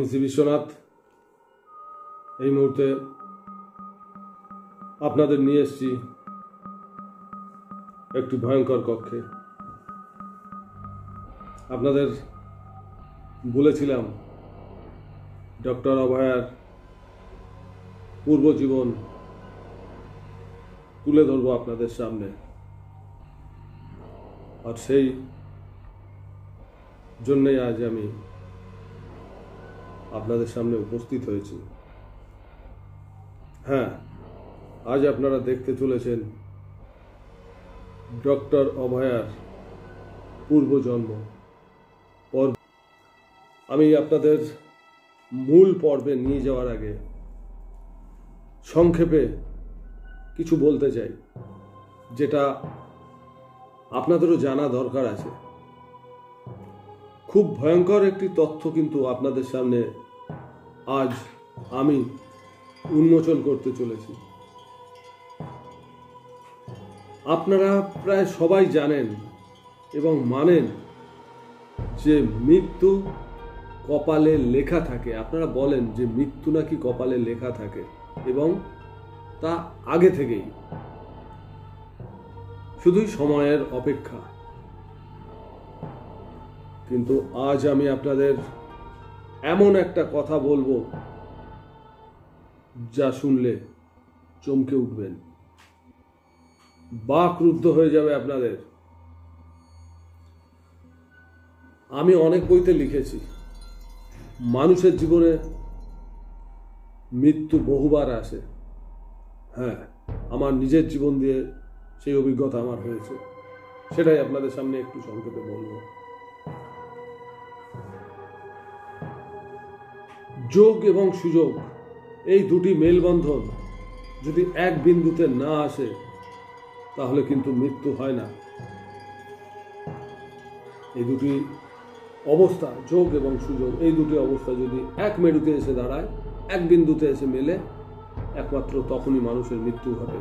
শ্রী বিশ্বনাথ এই মুহূর্তে আপনাদের নিয়ে এসেছি একটি ভয়ঙ্কর কক্ষে। আপনাদের বলেছিলাম ডক্টর অভয়ার পূর্বজীবন তুলে ধরব আপনাদের সামনে, আর সেই জন্যই আজ আমি আপনাদের সামনে উপস্থিত হয়েছি। হ্যাঁ, আজ আপনারা দেখতে চলেছেন ডক্টর অভয়ার পূর্বজন্ম পর্ব। আমি আপনাদের মূল পর্বে নিয়ে যাওয়ার আগে সংক্ষেপে কিছু বলতে চাই, যেটা আপনাদেরও জানা দরকার আছে। খুব ভয়ঙ্কর একটি তথ্য কিন্তু আপনাদের সামনে আজ আমি উন্মোচন করতে চলেছি। আপনারা প্রায় সবাই জানেন এবং মানেন যে মৃত্যু কপালে লেখা থাকে। আপনারা বলেন যে মৃত্যু নাকি কপালে লেখা থাকে, এবং তা আগে থেকেই, শুধুই সময়ের অপেক্ষা। কিন্তু আজ আমি আপনাদের এমন একটা কথা বলবো যা শুনলে চমকে উঠবেন, বাকরুদ্ধ হয়ে যাবে আপনাদের। আমি অনেক বইতে লিখেছি, মানুষের জীবনে মৃত্যু বহুবার আসে। হ্যাঁ, আমার নিজের জীবন দিয়ে সেই অভিজ্ঞতা আমার হয়েছে, সেটাই আপনাদের সামনে একটু সংক্ষেপে বলবো। যোগ এবং সুযোগ, এই দুটি মেলবন্ধন যদি এক বিন্দুতে না আসে তাহলে কিন্তু মৃত্যু হয় না। এই দুটি অবস্থা, যোগ এবং সুযোগ, এই দুটি অবস্থা যদি এক মেরুতে এসে দাঁড়ায়, এক বিন্দুতে এসে মেলে, একমাত্র তখনই মানুষের মৃত্যু ঘটে।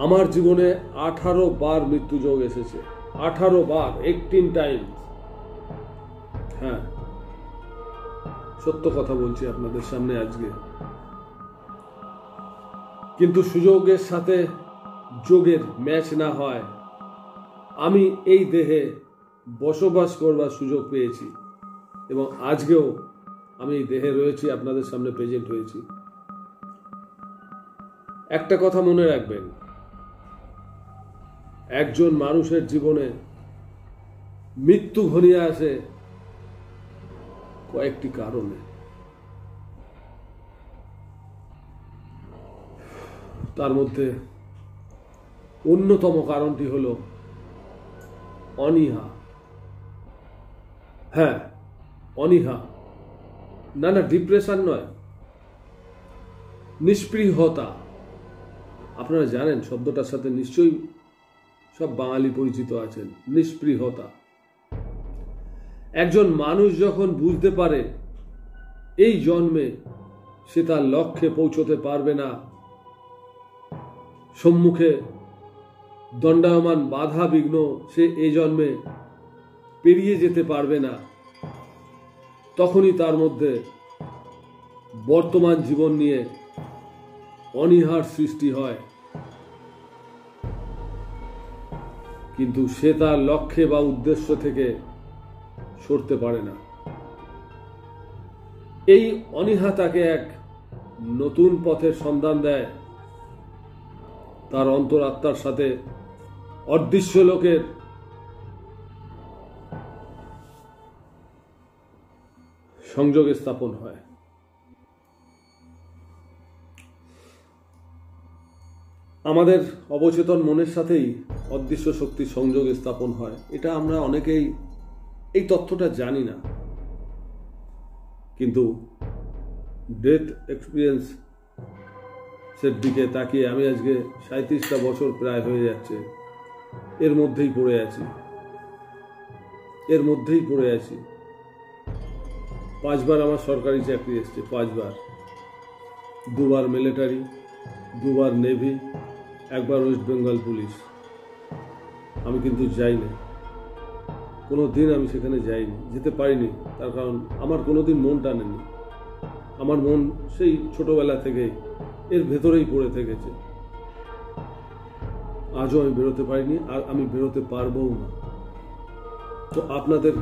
আমার জীবনে 18 বার মৃত্যু যোগ এসেছে, 18 বার, 18 টাইমস। হ্যাঁ, সত্য কথা বলছি আপনাদের সামনে আজকে। কিন্তু সুযোগের সাথে যোগের ম্যাচ না হয় আমি এই দেহে বসবাস করবার সুযোগ পেয়েছি, এবং আজকেও আমি এই দেহে রয়েছি, আপনাদের সামনে প্রেজেন্ট হয়েছি। একটা কথা মনে রাখবেন, একজন মানুষের জীবনে মৃত্যু ঘনিয়ে আসে কয়েকটি কারণে। তার মধ্যে অন্যতম কারণটি হলো অনীহা। হ্যাঁ, অনীহা, না ডিপ্রেশন নয়, নিস্পৃহতা। আপনারা জানেন শব্দটার সাথে নিশ্চয়ই সব বাঙালি পরিচিত আছেন, নিস্পৃহতা। একজন মানুষ যখন বুঝতে পারে এই জন্মে সে তার লক্ষ্যে পৌঁছতে পারবে না, সম্মুখে দণ্ডায়মান বাধা বিঘ্ন সে এই জন্মে পেরিয়ে যেতে পারবে না, তখনই তার মধ্যে বর্তমান জীবন নিয়ে অনীহার সৃষ্টি হয়। কিন্তু সে তার লক্ষ্যে বা উদ্দেশ্য থেকে সরতে পারে না। এই অনীহা তাকে এক নতুন পথের সন্ধান দেয়, তার অন্তরাত্মার সাথে অদৃশ্য লোকের সংযোগ স্থাপন হয়। আমাদের অবচেতন মনের সাথেই অদৃশ্য শক্তির সংযোগ স্থাপন হয়। এটা আমরা অনেকেই এই তথ্যটা জানি না, কিন্তু ডেথ এক্সপিরিয়েন্স এর দিকে তাকিয়ে আমি আজকে 37টা বছর প্রায় হয়ে যাচ্ছে, এর মধ্যেই পড়ে আছি। 5 বার আমার সরকারি চাকরি এসছে, 5 বার। 2 বার মিলিটারি, 2 বার নেভি, 1 বার ওয়েস্ট বেঙ্গল পুলিশ। আমি কিন্তু যাই না। কোনো দিন আমি সেখানে যাইনি, যেতে পারিনি। তার কারণ আমার কোনো দিন মন টানেনি। আমার মন সেই ছোটবেলা থেকেই এর ভেতরেই পড়ে থেকেছে। আজও আমি বেরোতে পারিনি, আর আমি বেরোতে পারবও না। তো আপনাদের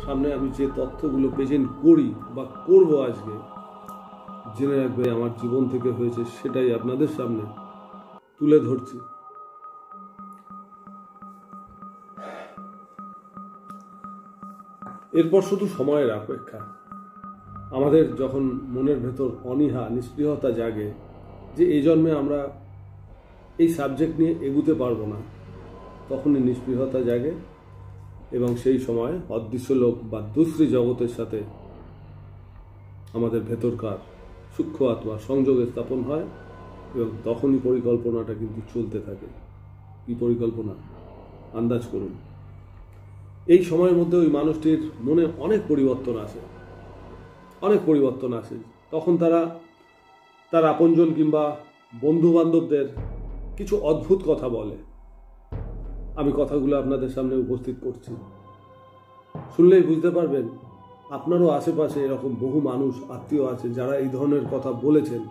সামনে আমি যে তথ্যগুলো প্রেজেন্ট করি বা করব আজকে, জেনে রাখবে আমার জীবন থেকে হয়েছে, সেটাই আপনাদের সামনে তুলে ধরছি। এরপর শুধু সময়ের অপেক্ষা। আমাদের যখন মনের ভেতর অনীহা, নিস্পৃহতা জাগে যে এই জন্মে আমরা এই সাবজেক্ট নিয়ে এগুতে পারবো না, তখনই নিস্পৃহতা জাগে এবং সেই সময় অদৃশ্য লোক বা দুশ্রী জগতের সাথে আমাদের ভেতরকার সূক্ষ্ম আত্মার সংযোগ স্থাপন হয় এবং তখনই পরিকল্পনাটা কিন্তু চলতে থাকে। কি পরিকল্পনা? আন্দাজ করুন। এই সময়ের মধ্যে ওই মানুষটির মনে অনেক পরিবর্তন আসে, অনেক পরিবর্তন আসে। তখন তার আপনজন কিংবা বন্ধু বান্ধবদের কিছু অদ্ভুত কথা বলে। আমি কথাগুলো আপনাদের সামনে উপস্থিত করছি, শুনলেই বুঝতে পারবেন আপনারও আশেপাশে এরকম বহু মানুষ, আত্মীয় আছে যারা এই ধরনের কথা বলেছেন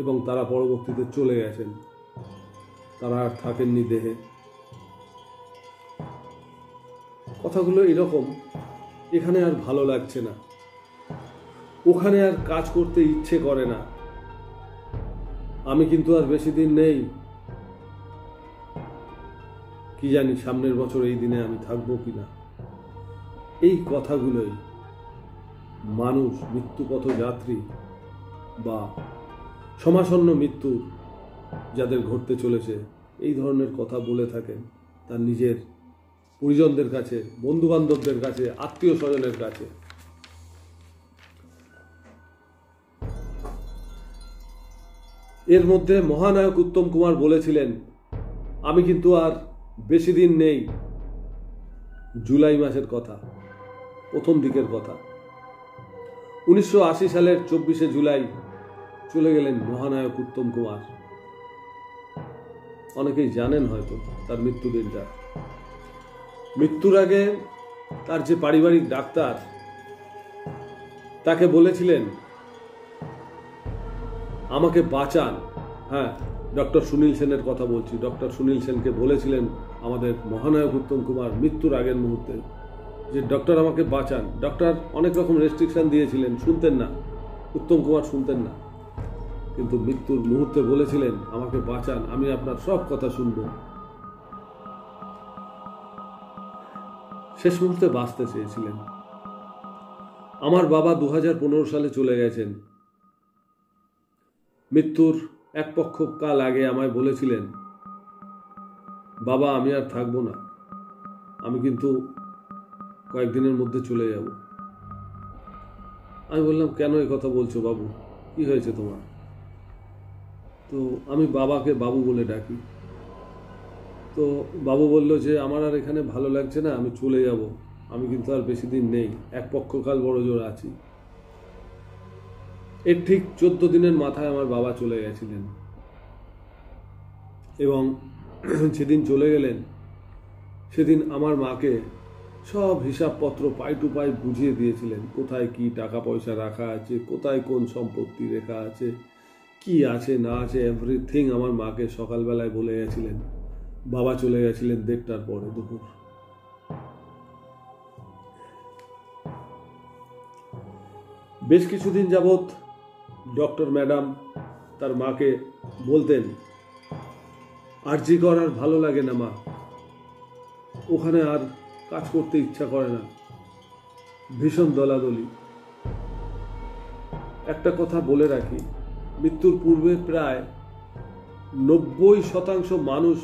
এবং তারা পরবর্তীতে চলে গেছেন, তারা আর থাকেননি দেহে। কথাগুলো এরকম, এখানে আর ভালো লাগছে না, ওখানে আর কাজ করতে ইচ্ছে করে না, আমি কিন্তু আর বেশি দিন নেই, কি জানি সামনের বছর এই দিনে আমি থাকবো কিনা। এই কথাগুলোই মানুষ, মৃত্যুপথ যাত্রী বা সমাসন্ন মৃত্যু যাদের ঘটতে চলেছে, এই ধরনের কথা বলে থাকেন তার নিজের পরিজনদের কাছে, বন্ধু বান্ধবদের কাছে, আত্মীয় স্বজনের কাছে। এর মধ্যে মহানায়ক উত্তম কুমার বলেছিলেন, আমি কিন্তু আর বেশি দিন নেই। জুলাই মাসের কথা, প্রথম দিকের কথা। 1980 সালের 24শে জুলাই চলে গেলেন মহানায়ক উত্তম কুমার। অনেকেই জানেন হয়তো তার মৃত্যুদিনটা। মৃত্যুর আগে তার যে পারিবারিক ডাক্তার তাকে বলেছিলেন, আমাকে বাঁচান। হ্যাঁ, ডক্টর সুনীল সেনের কথা বলছি। ডক্টর সুনীল সেনকে বলেছিলেন আমাদের মহানায়ক উত্তম কুমার মৃত্যুর আগের মুহূর্তে যে ডক্টর আমাকে বাঁচান। ডক্টর অনেক রকম রেস্ট্রিকশন দিয়েছিলেন, শুনতেন না, উত্তম কুমার শুনতেন না, কিন্তু মৃত্যুর মুহূর্তে বলেছিলেন, আমাকে বাঁচান, আমি আপনার সব কথা শুনব। শেষ মুহূর্তে বাঁচতে চেয়েছিলেন। আমার বাবা 2015 সালে চলে গেছেন। মৃত্যুর এক পক্ষ কাল আগে আমায় বলেছিলেন, বাবা আমি আর থাকবো না, আমি কিন্তু কয়েকদিনের মধ্যে চলে যাব। আমি বললাম, কেন এই কথা বলছো বাবু, কি হয়েছে তোমার? তো আমি বাবাকে বাবু বলে ডাকি। তো বাবু বলল যে আমার আর এখানে ভালো লাগছে না, আমি চলে যাব, আমি কিন্তু আর বেশি দিন নেই, এক পক্ষকাল বড় জোর আছি। এর ঠিক 14 দিনের মাথায় আমার বাবা চলে গেছিলেন এবং যেদিন চলে গেলেন সেদিন আমার মাকে সব হিসাবপত্র পাই টু পাই বুঝিয়ে দিয়েছিলেন, কোথায় কি টাকা পয়সা রাখা আছে, কোথায় কোন সম্পত্তি রেখা আছে, কি আছে না আছে, এভরিথিং আমার মাকে সকালবেলায় বলে গেছিলেন। বাবা চলে গেছিলেন 1:30টার পরে দুপুর। বেশ কিছুদিন যাবৎ ডক্টর ম্যাডাম তার মাকে বলতেন, আরজি কর আর ভালো লাগে না মা, ওখানে আর কাজ করতে ইচ্ছা করে না, ভীষণ দলাদলি। একটা কথা বলে রাখি, মৃত্যুর পূর্বে প্রায় 90% মানুষ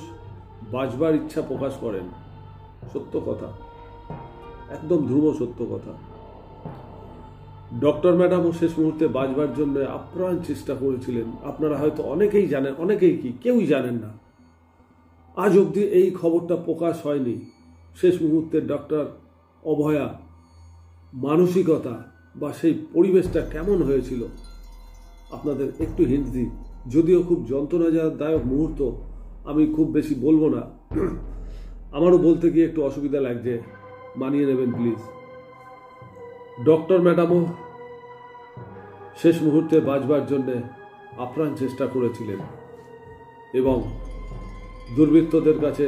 বাঁচবার ইচ্ছা প্রকাশ করেন। সত্য কথা, একদম ধ্রুব সত্য কথা। ডক্টর ম্যাডামও শেষ মুহূর্তে বাঁচবার জন্য আপ্রাণ চেষ্টা করেছিলেন। আপনারা হয়তো অনেকেই জানেন, অনেকেই কি কেউই জানেন না। আজ অবধি এই খবরটা প্রকাশ হয়নি। শেষ মুহূর্তে ডক্টর অভয়া মানসিকতা বা সেই পরিবেশটা কেমন হয়েছিল আপনাদের একটু হিন্ট দিই, যদিও খুব যন্ত্রণাদায়ক মুহূর্ত, আমি খুব বেশি বলবো না, আমারও বলতে গিয়ে একটু অসুবিধা লাগছে। মানিয়ে নেবেন প্লিজ। ডক্টর ম্যাডামও শেষ মুহূর্তে বাঁচবার জন্যে আপ্রাণ চেষ্টা করেছিলেন এবং দুর্বৃত্তদের কাছে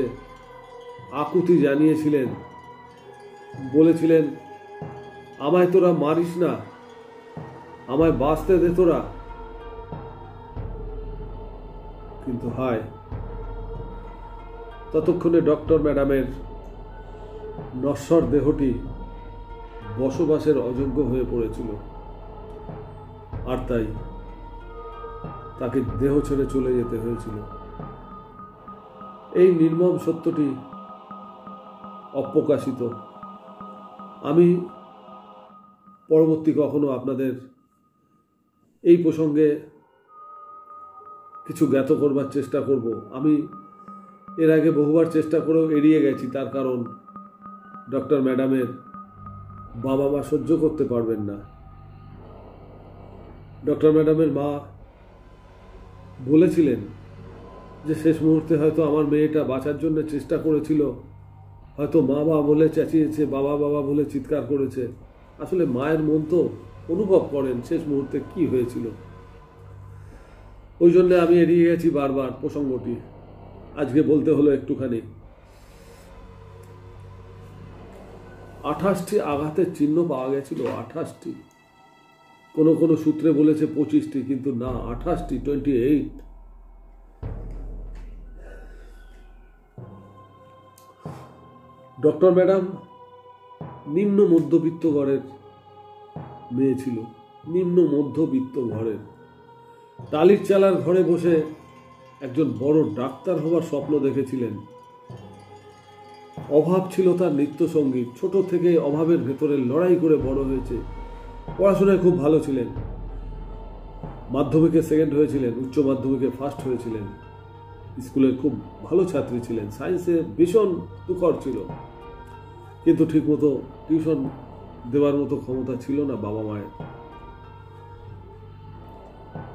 আকুতি জানিয়েছিলেন, বলেছিলেন, আমায় তোরা মারিস না, আমায় বাঁচতে দে তোরা। কিন্তু হায়, ততক্ষণে ডক্টর ম্যাডামের নশ্বর দেহটি বসবাসের অযোগ্য হয়ে পড়েছিল, আর তাই তাকে দেহ ছেড়ে চলে যেতে হয়েছিল। এই নির্মম সত্যটি অপ্রকাশিত। আমি পরবর্তী কখনো আপনাদের এই প্রসঙ্গে কিছু জ্ঞাত করবার চেষ্টা করব। আমি এর আগে বহুবার চেষ্টা করেও এড়িয়ে গেছি, তার কারণ ডক্টর ম্যাডামের বাবা মা সহ্য করতে পারবেন না। ডক্টর ম্যাডামের মা বলেছিলেন যে শেষ মুহূর্তে হয়তো আমার মেয়েটা বাঁচার জন্য চেষ্টা করেছিল, হয়তো মা বাবা বলে চেঁচিয়েছে, বাবা বাবা বলে চিৎকার করেছে। আসলে মায়ের মন তো অনুভব করেন শেষ মুহূর্তে কি হয়েছিল। ওই জন্য আমি এড়িয়ে গেছি বারবার প্রসঙ্গটি। আজকে বলতে হলো একটুখানি। 28টি আঘাতের চিহ্ন পাওয়া গেছিল, 28টি। কোনো কোনো সূত্রে বলেছে 25টি, কিন্তু না, 28টি, 28। ডক্টর ম্যাডাম নিম্ন মধ্যবিত্ত ঘরের মেয়ে ছিল, নিম্ন মধ্যবিত্ত ঘরের। টালির চালার ঘরে বসে একজন বড় ডাক্তার হবার স্বপ্ন দেখেছিলেন। অভাব ছিল তার নিত্য সঙ্গী। ছোট থেকে অভাবের ভেতরে লড়াই করে বড় হয়েছে। পড়াশোনায় খুব ভালো ছিলেন, মাধ্যমিকে সেকেন্ড হয়েছিলেন, উচ্চ মাধ্যমিকে ফার্স্ট হয়েছিলেন, স্কুলের খুব ভালো ছাত্রী ছিলেন, সায়েন্সে ভীষণ তুখর ছিল, কিন্তু ঠিকমতো টিউশন দেওয়ার মতো ক্ষমতা ছিল না বাবা মায়ের।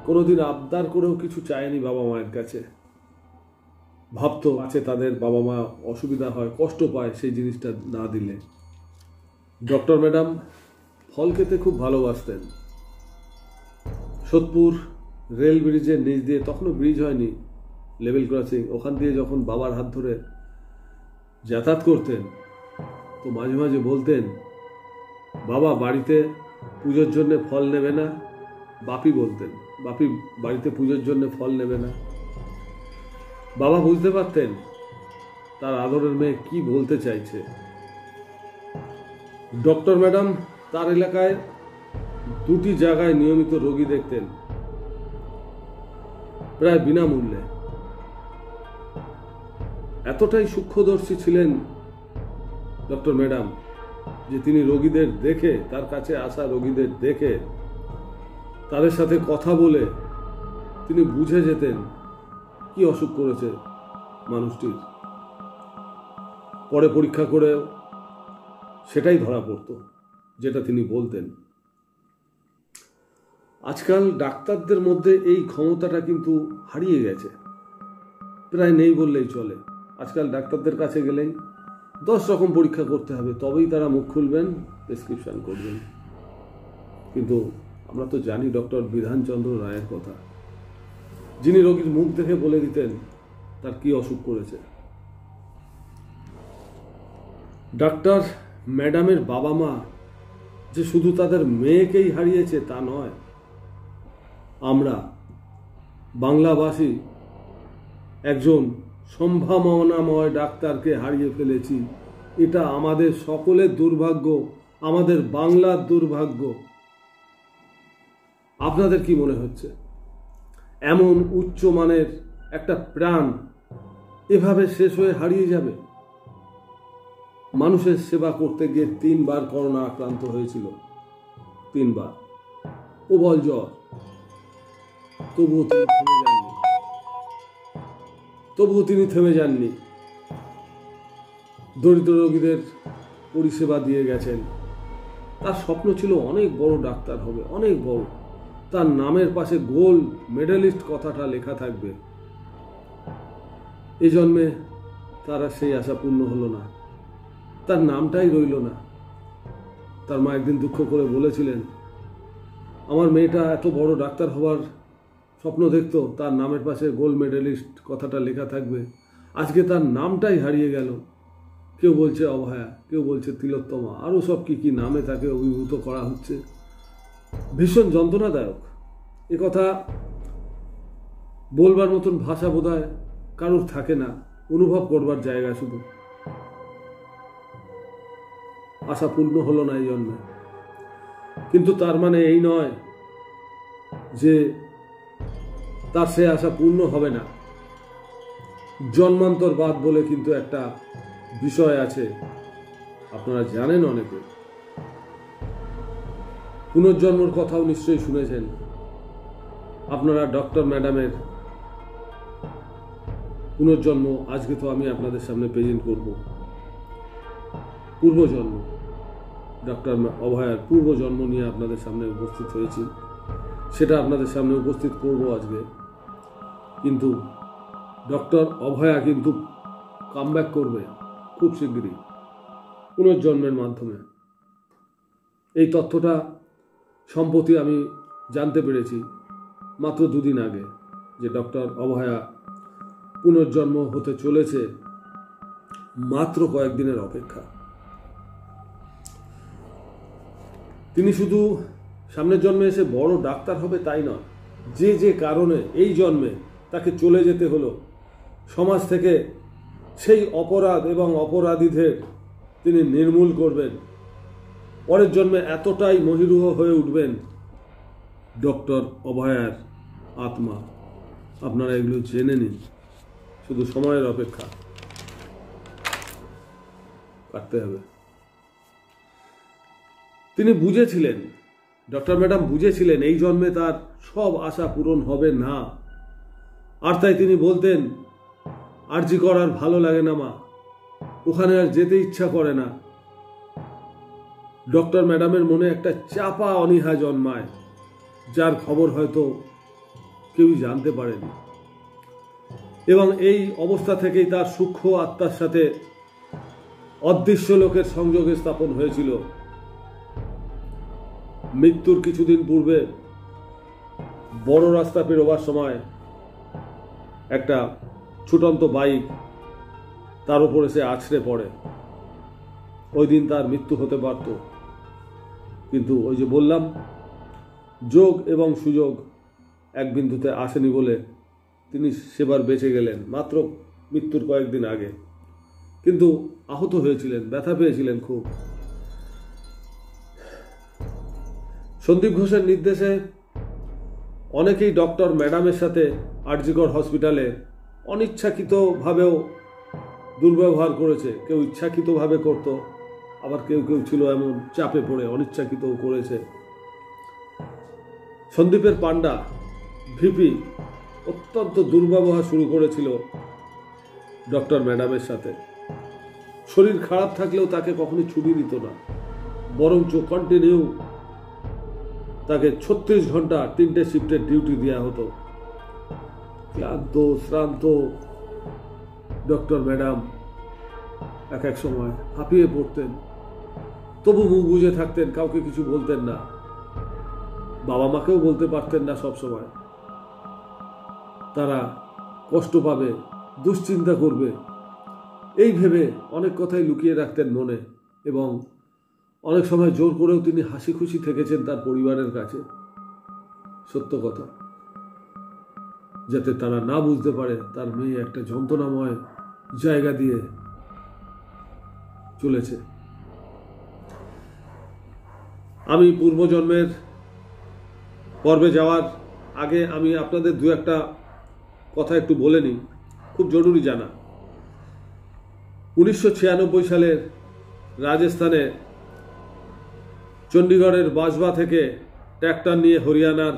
কোনোদিন আবদার করেও কিছু চায়নি বাবা মায়ের কাছে। ভাবতো আছে তাদের বাবা মা অসুবিধা হয়, কষ্ট পায় সেই জিনিসটা না দিলে। ডক্টর ম্যাডাম ফল খেতে খুব ভালোবাসতেন। সোদপুর রেল ব্রিজের নিচ দিয়ে, তখনও ব্রিজ হয়নি, লেভেল ক্রসিং, ওখান দিয়ে যখন বাবার হাত ধরে যাতায়াত করতেন তো মাঝে মাঝে বলতেন, বাবা বাড়িতে পুজোর জন্য ফল নেবে না? বাপি বলতেন, বাপি বাড়িতে পুজোর জন্য ফল নেবে না? বাবা বুঝতে পারতেন তার আদরের মেয়ে কি বলতে চাইছে। ডক্টর ম্যাডাম তার এলাকায় 2টি জায়গায় নিয়মিত রোগী দেখতেন, প্রায় বিনামূল্যে। এতটাই সূক্ষ্মদর্শী ছিলেন ডক্টর ম্যাডাম যে তিনি রোগীদের দেখে, তার কাছে আসা রোগীদের দেখে, তাদের সাথে কথা বলে তিনি বুঝে যেতেন কি অসুখ করেছে মানুষটির। পরে পরীক্ষা করে সেটাই ধরা পড়ত যেটা তিনি বলতেন। আজকাল ডাক্তারদের মধ্যে এই ক্ষমতাটা কিন্তু হারিয়ে গেছে, প্রায় নেই বললেই চলে। আজকাল ডাক্তারদের কাছে গেলেই 10 রকম পরীক্ষা করতে হবে, তবেই তারা মুখ খুলবেন, প্রেসক্রিপশন করবেন। কিন্তু আমরা তো জানি ডক্টর বিধানচন্দ্র রায়ের কথা, যিনি রোগীর মুখ দেখে বলে দিতেন তার কি অসুখ করেছে। ডাক্তার ম্যাডামের বাবা মা যে শুধু তাদের মেয়েকেই হারিয়েছে তা নয়, আমরা বাংলাবাসী একজন সম্ভাবনাময় ডাক্তারকে হারিয়ে ফেলেছি। এটা আমাদের সকলের দুর্ভাগ্য, আমাদের বাংলার দুর্ভাগ্য। আপনাদের কি মনে হচ্ছে এমন উচ্চমানের একটা প্রাণ এভাবে শেষ হয়ে হারিয়ে যাবে? মানুষের সেবা করতে গিয়ে 3বার করোনা আক্রান্ত হয়েছিল, 3বার প্রবল জ্বর, তবুও তিনি থেমে যাননি। দরিদ্র রোগীদের পরিষেবা দিয়ে গেছেন। তার স্বপ্ন ছিল অনেক বড় ডাক্তার হবে, অনেক বড়। তার নামের পাশে গোল্ড মেডেলিস্ট কথাটা লেখা থাকবে। এই জন্মে তারা সেই আশা পূর্ণ হলো না। তার নামটাই রইল না। তার মা একদিন দুঃখ করে বলেছিলেন, আমার মেয়েটা এত বড় ডাক্তার হওয়ার স্বপ্ন দেখতো, তার নামের পাশে গোল্ড মেডেলিস্ট কথাটা লেখা থাকবে, আজকে তার নামটাই হারিয়ে গেল। কেউ বলছে অভয়া, কেউ বলছে তিলোত্তমা, আরও সব কি কি নামে তাকে অভিভূত করা হচ্ছে। ভীষণ যন্ত্রণাদায়ক। এ কথা বলবার মতন ভাষা বোধহয় কারোর থাকে না, অনুভব করবার জায়গা শুধু। আশা পূর্ণ হলো না এই জন্মে, কিন্তু তার মানে এই নয় যে তার সে আশা পূর্ণ হবে না। জন্মান্তরবাদ বলে কিন্তু একটা বিষয় আছে, আপনারা জানেন অনেকে। পুনর্জন্মর কথাও নিশ্চয়ই শুনেছেন আপনারা। ডক্টর ম্যাডামের পুনর্জন্ম আজকে তো আমি আপনাদের সামনে প্রেজেন্ট করব। পূর্বজন্ম, ডক্টর অভয়ার পূর্বজন্ম নিয়ে আপনাদের সামনে উপস্থিত হয়েছি, সেটা আপনাদের সামনে উপস্থিত করব আজকে। কিন্তু ডক্টর অভয়া কিন্তু কামব্যাক করবে খুব শীঘ্রই পুনর্জন্মের মাধ্যমে। এই তথ্যটা সম্প্রতি আমি জানতে পেরেছি মাত্র 2 দিন আগে, যে ডক্টর অভয়া পুনর্জন্ম হতে চলেছে, মাত্র কয়েকদিনের অপেক্ষা। তিনি শুধু সামনের জন্মে এসে বড় ডাক্তার হবে তাই নয়, যে যে কারণে এই জন্মে তাকে চলে যেতে হলো সমাজ থেকে, সেই অপরাধ এবং অপরাধীদের তিনি নির্মূল করবেন। পরের জন্মে এতটাই মহিরুহ হয়ে উঠবেন ডক্টর অভয়ার আত্মা। আপনারা এগুলো জেনে নিন, শুধু সময়ের অপেক্ষা কাটতে হবে। তিনি বুঝেছিলেন, ডক্টর ম্যাডাম বুঝেছিলেন এই জন্মে তার সব আশা পূরণ হবে না। আর তাই তিনি বলতেন, আরজি করার ভালো লাগে না মা, ওখানে আর যেতে ইচ্ছা করে না। ডক্টর ম্যাডামের মনে একটা চাপা অনীহা জন্মায়, যার খবর হয়তো কেউই জানতে পারেনি। এবং এই অবস্থা থেকেই তার সূক্ষ্ম আত্মার সাথে অদৃশ্য লোকের সংযোগে স্থাপন হয়েছিল। মৃত্যুর কিছুদিন পূর্বে বড় রাস্তা পেরোবার সময় একটা ছুটন্ত বাইক তার উপরে সে আছড়ে পড়ে। ওই দিন তার মৃত্যু হতে পারত, কিন্তু ওই যে বললাম, যোগ এবং সুযোগ এক বিন্দুতে আসেনি বলে তিনি সেবার বেঁচে গেলেন মাত্র মৃত্যুর কয়েকদিন আগে। কিন্তু আহত হয়েছিলেন, ব্যথা পেয়েছিলেন খুব। সন্দীপ ঘোষের নির্দেশে অনেকেই ডক্টর ম্যাডামের সাথে আরজিকর হসপিটালে অনিচ্ছাকৃতভাবেও দুর্ব্যবহার করেছে। কেউ ইচ্ছাকৃতভাবে করত, আবার কেউ কেউ ছিল এমন চাপে পড়ে অনিচ্ছাকৃতও করেছে। সন্দীপের পান্ডা ভিপি অত্যন্ত দুর্ব্যবহার শুরু করেছিল ডক্টর ম্যাডামের সাথে। শরীর খারাপ থাকলেও তাকে কখনোই ছুটি দিত না, বরঞ্চ কন্টিনিউ তাকে 36 ঘন্টা 3টে শিফটের ডিউটি দেওয়া হতো। ক্লান্ত শ্রান্ত ডক্টর ম্যাডাম এক এক সময় হাঁপিয়ে পড়তেন, তবু মুখ বুজে থাকতেন, কাউকে কিছু বলতেন না। বাবা মাকেও বলতে পারতেন না সব সময়, তারা কষ্ট পাবে, দুশ্চিন্তা করবে, এই ভেবে অনেক কথাই লুকিয়ে রাখতেন মনে। এবং অনেক সময় জোর করেও তিনি হাসি খুশি থেকেছেন তার পরিবারের কাছে, সত্য কথা, যাতে তারা না বুঝতে পারে তার মেয়ে একটা যন্ত্রণাময় জায়গা দিয়ে চলেছে। আমি পূর্বজন্মের পর্বে যাওয়ার আগে আমি আপনাদের 2-1টা কথা একটু বলে নিই, খুব জরুরি জানা। 1996 সালের রাজস্থানে চণ্ডীগড়ের বাজবা থেকে ট্র্যাক্টর নিয়ে হরিয়ানার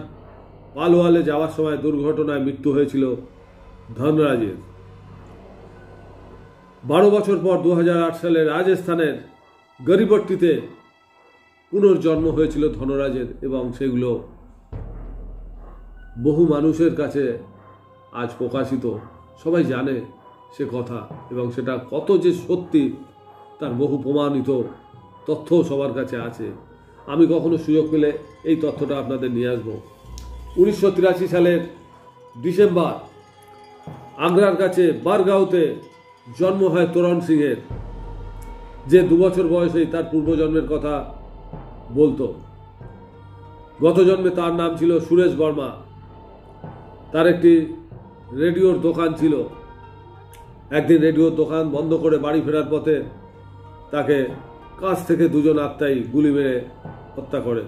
পালওয়ালে যাওয়ার সময় দুর্ঘটনায় মৃত্যু হয়েছিল ধনরাজের। 12 বছর পর 2008 সালে রাজস্থানের গরিবট্টিতে পুনর্জন্ম হয়েছিল ধনরাজের, এবং সেগুলো বহু মানুষের কাছে আজ প্রকাশিত, সবাই জানে সে কথা, এবং সেটা কত যে সত্যি তার বহু প্রমাণিত তথ্য সবার কাছে আছে। আমি কখনো সুযোগ পেলে এই তথ্যটা আপনাদের নিয়ে আসব। 1983 সালের ডিসেম্বর আগ্রার কাছে বারগাঁওতে জন্ম হয় তোরণ সিংয়ের, যে 2 বছর বয়সেই তার পূর্বজন্মের কথা বলতো। গত জন্মে তার নাম ছিল সুরেশ বর্মা। তার একটি রেডিওর দোকান ছিল। একদিন রেডিওর দোকান বন্ধ করে বাড়ি ফেরার পথে তাকে কাছ থেকে 2জন আত্মায়ী গুলি মেরে হত্যা করে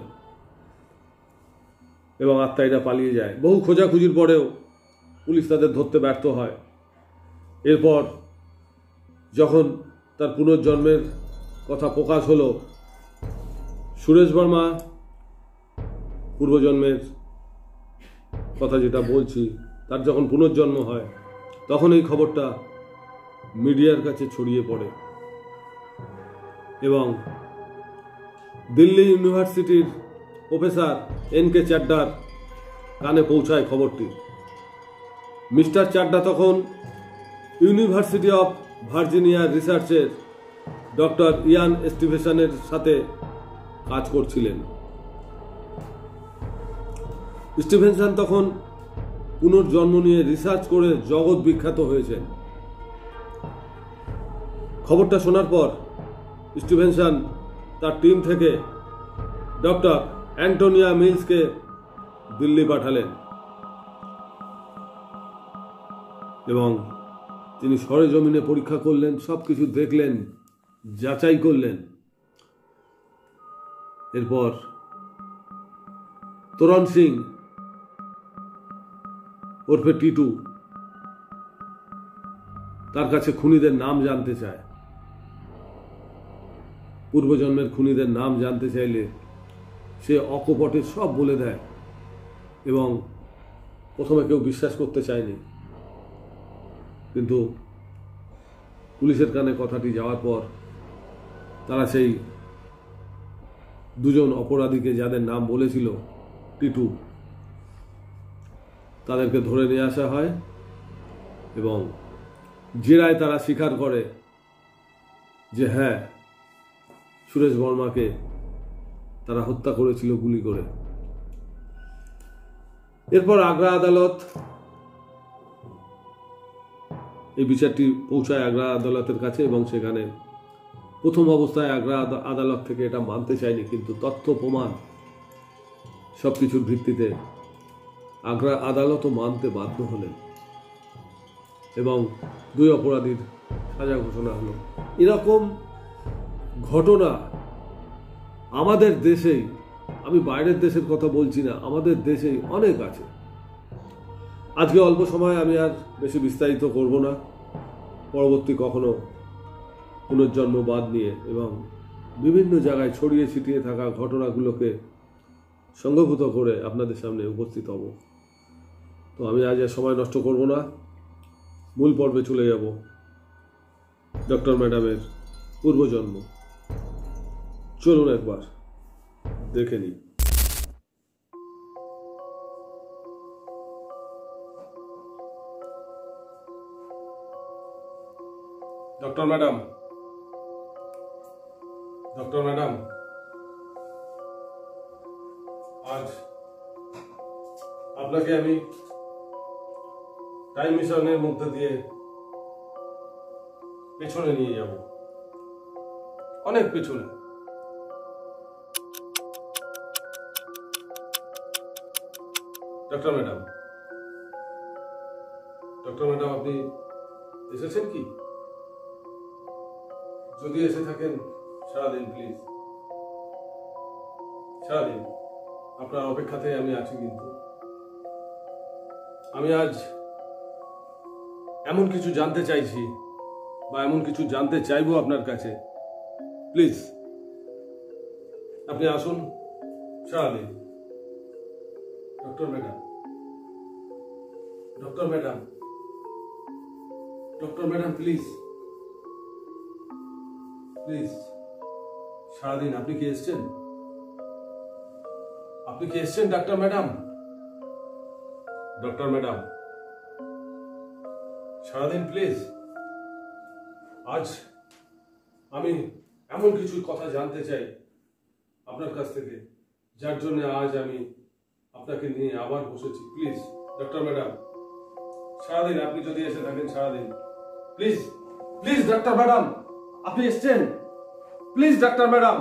এবং আত্মায়ীরা পালিয়ে যায়। বহু খোঁজাখুঁজির পরেও পুলিশ তাদের ধরতে ব্যর্থ হয়। এরপর যখন তার পুনর্জন্মের কথা প্রকাশ হলো, সুরেশ বর্মা পূর্বজন্মের কথা যেটা বলছি, তার যখন পুনর্জন্ম হয় তখন এই খবরটা মিডিয়ার কাছে ছড়িয়ে পড়ে এবং দিল্লি ইউনিভার্সিটির প্রফেসর এন.কে চাড্ডার কানে পৌঁছায় খবরটি। মিস্টার চাড্ডা তখন ইউনিভার্সিটি অফ ভার্জিনিয়ার রিসার্চের ডক্টর ইয়ান স্টিভেনসনের সাথে কাজ করছিলেন। স্টিভেনসন তখন পুনর্জন্ম নিয়ে রিসার্চ করে জগৎ বিখ্যাত হয়েছেন। খবরটা শোনার পর স্টিভেনসন তার টিম থেকে ডক্টর অ্যান্টোনিয়া মিলসকে দিল্লি পাঠালেন এবং তিনি সরেজমিনে পরীক্ষা করলেন, সবকিছু দেখলেন, যাচাই করলেন। এরপর তোরণ সিং ওরফে টিটু তার কাছে খুনিদের নাম জানতে চায়। পূর্বজন্মের খুনিদের নাম জানতে চাইলে সে অকপটে সব বলে দেয় এবং প্রথমে কেউ বিশ্বাস করতে চায়নি, কিন্তু পুলিশের কানে কথাটি যাওয়ার পর তারা সেই 2জন অপরাধীকে, যাদের নাম বলেছিল টিটু, তাদেরকে ধরে নিয়ে আসা হয় এবং জেরায় তারা স্বীকার করে যে হ্যাঁ, সুরেশ বর্মাকে তারা হত্যা করেছিল গুলি করে। এরপর আগ্রা আদালত এই বিচারটি পৌঁছায় আগ্রা আদালতের কাছে এবং সেখানে প্রথম অবস্থায় আগ্রা আদালত থেকে এটা মানতে চায়নি, কিন্তু তথ্য প্রমাণ সবকিছুর ভিত্তিতে আগ্রা আদালতও মানতে বাধ্য হলেন এবং 2 অপরাধীর সাজা ঘোষণা হলো। এরকম ঘটনা আমাদের দেশেই, আমি বাইরের দেশের কথা বলছি না, আমাদের দেশেই অনেক আছে। আজকে অল্প সময় আমি আর বেশি বিস্তারিত করব না। পরবর্তী কখনো পুনর্জন্মবাদ নিয়ে এবং বিভিন্ন জায়গায় ছড়িয়ে ছিটিয়ে থাকা ঘটনাগুলোকে সংঘভূত করে আপনাদের সামনে উপস্থিত হব। তো আমি আজ আর সময় নষ্ট করব না, মূল পর্বে চলে যাব। ডক্টর ম্যাডামের পূর্বজন্ম চলুন একবার দেখে নিই। ডক্টর ম্যাডাম, ডক্টর ম্যাডাম, আজ আপনাকে আমি টাইম মিশনের মধ্যে দিয়ে পেছনে নিয়ে যাব, অনেক পেছনে। ডক্টর ম্যাডাম, ডক্টর ম্যাডাম, আপনি এসেছেন কি? যদি এসে থাকেন সারাদিন প্লিজ, সারাদিন আপনার অপেক্ষাতে আমি আছি। কিন্তু আমি আজ এমন কিছু জানতে চাইছি বা এমন কিছু জানতে চাইবো আপনার কাছে। প্লিজ আপনি আসুন সারাদিন। Doctor madam, doctor madam, doctor madam, please please সারাদিন। আপনি কি এসছেন? আপনি কি এসছেন ডাক্তার ম্যাডাম? ডক্টর ম্যাডাম, সারাদিন প্লিজ। আজ আমি এমন কিছু কথা জানতে চাই আপনার কাছ থেকে, যার জন্য আজ আমি আপনাকে নিয়ে আবার বসেছি। প্লিজ ডক্টর ম্যাডাম, সারাদিন আপনি যদি এসে থাকেন, সারাদিন প্লিজ প্লিজ ডাক্তার ম্যাডাম আপনি এসছেন, প্লিজ ডাক্তার ম্যাডাম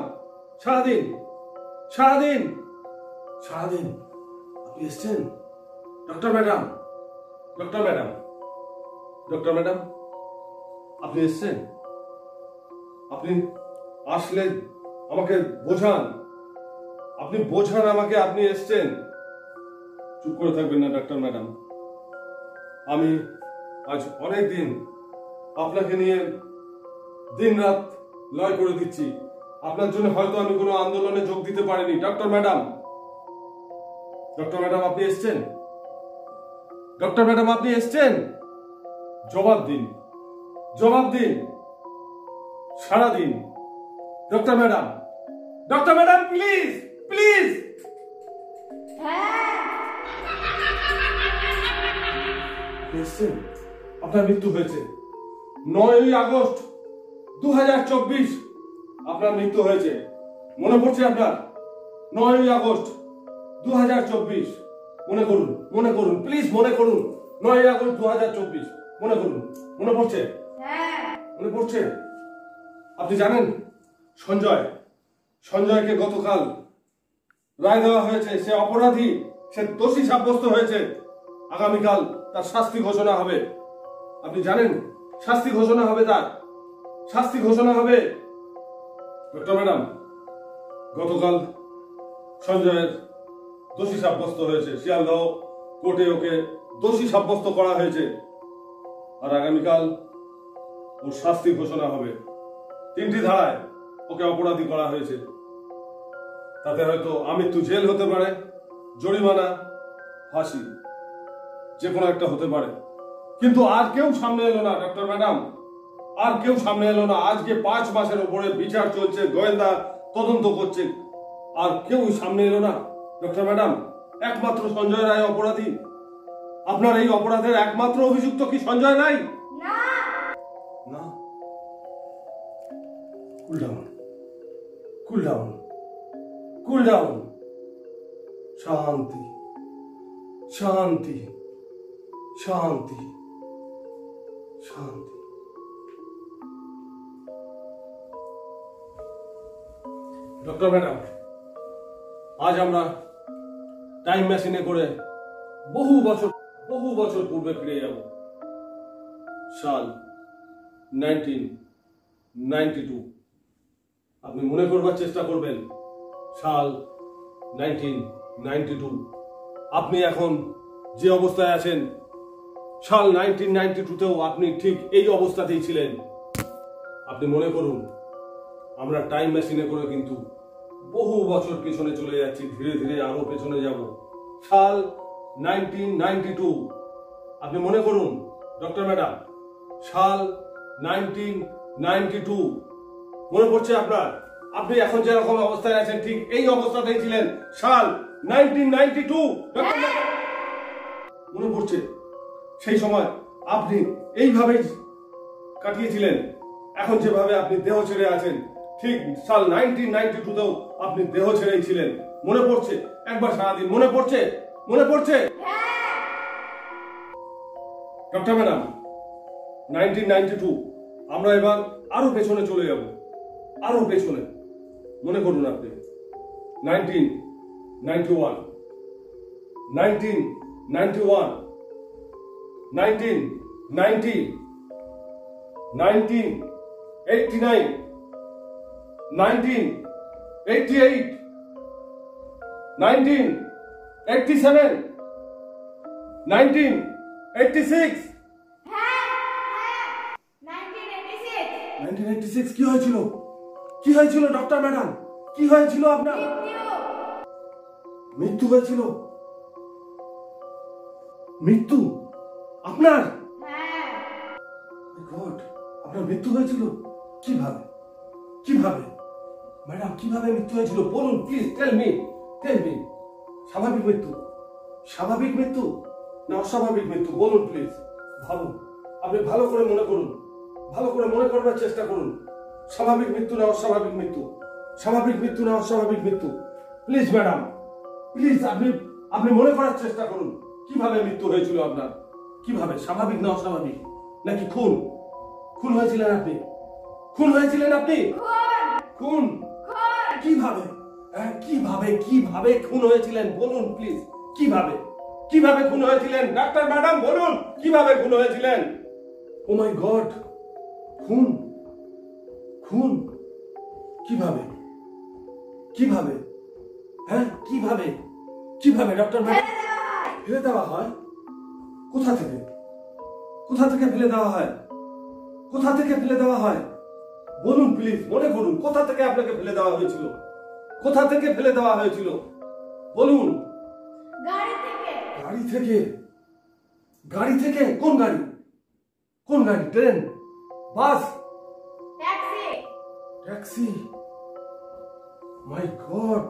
সারাদিন সারাদিন সারাদিন আপনি এসছেন। Doctor madam, doctor madam, doctor madam আপনি এসছেন। আপনি আসলে আমাকে বোঝান, আপনি বোঝান আমাকে আপনি এসছেন। চুপ করে থাকবেন না ডাক্তার ম্যাডাম। আমি আজ অনেক দিন আপনাকে নিয়ে দিন রাত লড়াই করে দিচ্ছি। আপনার জন্য হয়তো আমি কোনো আন্দোলনে যোগ দিতে পারিনি। ডক্টর ম্যাডাম, ডক্টর ম্যাডাম আপনি এসছেন। ডক্টর ম্যাডাম আপনি এসছেন। জবাব দিন, জবাব দিন সারাদিন। Doctor madam, doctor madam please please. এসছেন, আপনার মৃত্যু হয়েছে 9ই আগস্ট 2024 আপনার মৃত্যু হয়েছে। মনে পড়ছে আপনার? 9ই আগস্ট 2024 মনে করুন, মনে করুন প্লিজ, মনে করুন। 9ই আগস্ট 2024 মনে করুন। মনে পড়ছে? মনে পড়ছে? আপনি জানেন সঞ্জয়কে গতকাল রায় দেওয়া হয়েছে। সে অপরাধী, সে দোষী সাব্যস্ত হয়েছে। আগামীকাল তার শাস্তি ঘোষণা হবে। আপনি জানেন শাস্তি ঘোষণা হবে, তার শাস্তি ঘোষণা হবে। ডক্টর ম্যাডাম, গতকাল সঞ্জয়ের দোষী সাব্যস্ত হয়েছে। শিয়ালদহ কোর্টে ওকে দোষী সাব্যস্ত করা হয়েছে। আর আগামীকাল ওর শাস্তি ঘোষণা হবে। 3টি ধারায় ওকে অপরাধী করা হয়েছে। তাতে হয়তো আমৃত্যু জেল হতে পারে, জরিমানা, ফাঁসি, যে কোনো একটা হতে পারে। কিন্তু আর কেউ সামনে এলো না ডক্টর ম্যাডাম, আর কেউ সামনে এলো না। আজকে 5 মাসের উপরে বিচার চলছে, গোয়েন্দা তদন্ত করছে, আর কেউ সামনে এলো না ডক্টর ম্যাডাম। একমাত্র সঞ্জয় রায় অপরাধী। আপনার এই অপরাধের একমাত্র অভিযুক্ত কি সঞ্জয় রায়? না। Cool down, cool down, cool down. শান্তি, শান্তি, শান্তি, শান্তি। ডক্টর ম্যাডাম, আজ আমরা টাইম মেশিনে করে বহু বছর পূর্বে ফিরে যাব। সাল 1992। আপনি মনে করবার চেষ্টা করবেন। সাল 1992। আপনি এখন যে অবস্থায় আছেন, সাল 1992তেও আপনি ঠিক এই অবস্থাতেই ছিলেন। আপনি মনে করুন, আমরা টাইম মেশিনে করে কিন্তু বহু বছর পেছনে চলে যাচ্ছি, ধীরে ধীরে আরো পেছনে যাব। সাল 1992। আপনি মনে করুন ডক্টর ম্যাডাম, সাল 1992 মনে পড়ছে আপনার? আপনি এখন যেরকম অবস্থায় আছেন ঠিক এই অবস্থাতেই ছিলেন সাল 1992। মনে পড়ছে? সেই সময় আপনি এইভাবেই কাটিয়েছিলেন। এখন যেভাবে আপনি দেহ ছেড়ে আছেন, ঠিক সাল 1992তেও আপনি দেহ ছেড়েই ছিলেন। মনে পড়ছে? একবার সারাদিন মনে পড়ছে? মনে পড়ছে? Doctor madam, 1992। আমরা এবার আরো পেছনে চলে যাব, আরো পেছনে। মনে করুন আপনি 1991, 1991, 1990, 1989, 1988, 1987, 1986। 1986 কি হয়েছিল? কি হয়েছিল ডক্টর ম্যাডাম? কি হয়েছিল আপনার? মৃত্যু হয়েছিল? মৃত্যু আপনার? গড, আপনার মৃত্যু হয়েছিল? কিভাবে? কিভাবে ম্যাডাম, কিভাবে মৃত্যু হয়েছিল বলুন please, tell me, tell me. স্বাভাবিক মৃত্যু? স্বাভাবিক মৃত্যু না অস্বাভাবিক মৃত্যু বলুন প্লিজ। ভাবুন, আপনি ভালো করে মনে করুন, ভালো করে মনে করবার চেষ্টা করুন। স্বাভাবিক মৃত্যু না অস্বাভাবিক মৃত্যু, স্বাভাবিক মৃত্যু না অস্বাভাবিক মৃত্যু। প্লিজ ম্যাডাম, প্লিজ আপনি মনে করার চেষ্টা করুন কিভাবে মৃত্যু হয়েছিল আপনার, কিভাবে, স্বাভাবিক না অস্বাভাবিক, নাকি খুন? খুন হয়েছিলেন আপনি, খুন হয়েছিলেন আপনি, খুন কিভাবে? কিভাবে কিভাবে খুন হয়েছিলেন বলুন প্লিজ, কিভাবে কিভাবে খুন হয়েছিলেন? ডাক্তার ম্যাডাম বলুন কিভাবে খুন হয়েছিলেন? ও মাই গড, খুন, খুন কিভাবে, কিভাবে, কিভাবে, কিভাবে ডক্টর ম্যাডাম? ফেলে দেওয়া হয়? কোথা থেকে, কোথা থেকে ফেলে দেওয়া হয়? কোথা থেকে ফেলে দেওয়া হয় বলুন প্লিজ, মনে করুন কোথা থেকে আপনাকে ফেলে দেওয়া হয়েছিল, কোথা থেকে ফেলে দেওয়া হয়েছিল বলুন। গাড়ি থেকে। গাড়ি থেকে? গাড়ি থেকে? কোন গাড়ি, কোন গাড়ি? ট্রেন, বাস, ট্যাক্সি? ট্যাক্সি? মাই গড,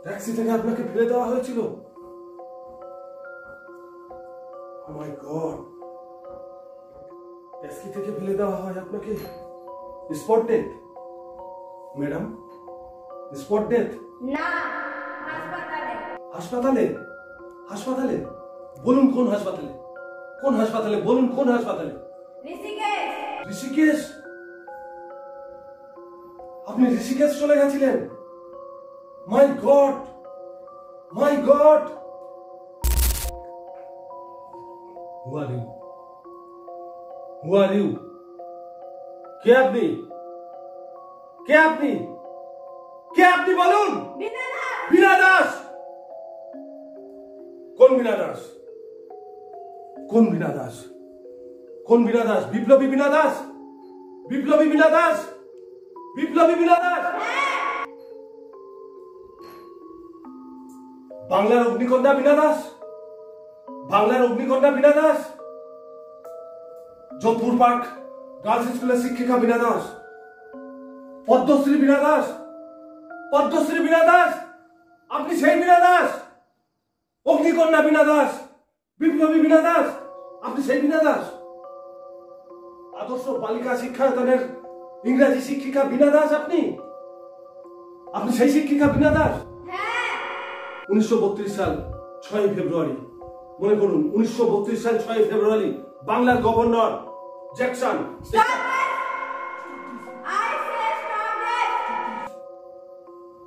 ট্যাক্সি থেকে আপনাকে ফেলে দেওয়া হয়েছিল? ও মাই গড, ট্যাক্সি থেকে ফেলে দেওয়া হয় আপনাকে? Spot death madam, spot death? না, হাসপাতালে। হাসপাতালে? হাসপাতালে বলুন কোন হাসপাতালে, কোন হাসপাতালে বলুন, কোন হাসপাতালে? ঋষিকেশ। ঋষিকেশ? আপনি ঋষিকেশ চলে গেছিলেন? My God, my God. Who are you, who are you? কে আপনি, কে আপনি, কে আপনি বলুন? বিনা দাস। বীণা দাস? কোন বীণা দাস, কোন বীণা দাস, কোন বীণা দাস? বিপ্লবী বীণা দাস, বিপ্লবী বীণা দাস, বিপ্লবী বীণা দাস? বাংলার অগ্নিকন্যা বীণা দাস, বাংলার অগ্নিকন্যা বীণা দাস? যোধপুর পার্ক গার্লস স্কুলের শিক্ষিকা বীণা দাস? পদ্মশ্রী বীণা দাস, পদ্মশ্রী বীণা দাস? আপনি সেই বীণা দাস? অগ্নিকন্যা বীণা দাস, বিপ্লবী বীণা দাস, আপনি সেই বীণা দাস? আদর্শ বালিকা শিক্ষায়তনের ইংরেজি শিক্ষিকা বীণা দাস? আপনি আপনি সেই শিক্ষিকা বীণা দাস? হ্যাঁ। 1932 সাল 6 ফেব্রুয়ারি, মনে করুন 1932 সাল 6 ফেব্রুয়ারি বাংলার governor Jackson.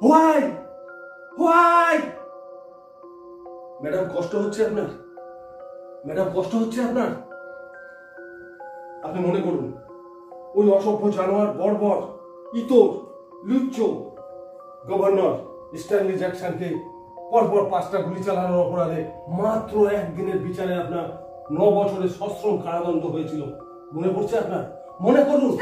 Why, why? Madam কষ্ট হচ্ছে আপনার, ম্যাডাম কষ্ট হচ্ছে আপনার? আপনি মনে করুন ওই অসভ্য জানোয়ার বর্বর ইতর লুচ্চ গভর্নর স্ট্যানলি জ্যাকসনকে পরপর 5টা গুলি চালানোর অপরাধে মাত্র একদিনের বিচারে আপনার 9 বছরের সশ্রম কারাদণ্ড হয়েছিল। মনে পড়ছে আপনার? মনে করুন।